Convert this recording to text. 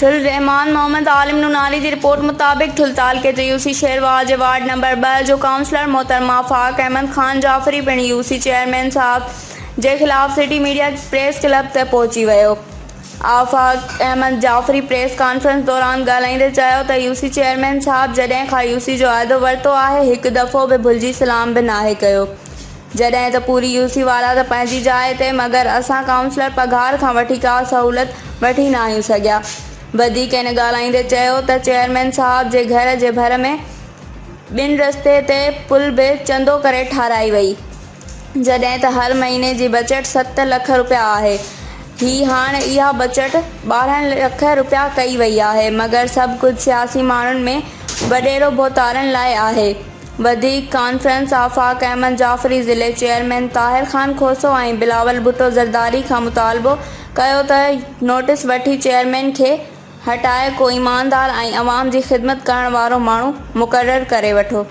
रहमान मोहम्मद आलिम नूनानी की रिपोर्ट मुताबिक ठुलताल के यूसी शेरवाज वार्ड नंबर 2 जो काउंसलर मोहतरमा आफाक अहमद खान जाफरी पिण यूसी चेयरमैन साहब के खिलाफ सिटी मीडिया प्रेस क्लब तक पहुंची वियो। आफाक अहमद जाफरी प्रेस कॉन्फ्रेंस दौरान ॻाल्हाईंदे चयो त यूसी चेयरमैन साहब जॾहिं खां यूसी जो अहदो वरितो आहे हिकु दफ़ो बि भुलिजी सलाम बि नाहे कयो, जॾहिं त पूरी यूसी वारा त पंहिंजी जाइ ते, मगर असां काउंसलर पघार खां वठी का सहूलियत वठी न आहियूं सघिया। वधीक इन ॻाल्हाईंदे चयो त चेयरमैन साहब जे घर जे भर में ॿिनि रस्ते ते पुल बि चंदो करे ठाराई वई, जॾहिं त हर महीने जी बजट 7 लख रुपया आहे। ही हाणे इहा बजट 12 लख रुपया कई वई आहे, मगर सभु कुझु सियासी माण्हुनि में वॾेरो भोतारण लाइ आहे। वधीक कॉन्फ्रेंस आफाक अहमद जाफरी ज़िले चेयरमैन ताहिर खान खोसो ऐं बिलावल भुट्टो ज़रदारी खां मुतालबो कयो त नोटिस वठी चेयरमैन खे हटाए को ईमानदार ऐं अवाम जी ख़िदमत करण वारो माण्हू मुक़ररु करे वठो।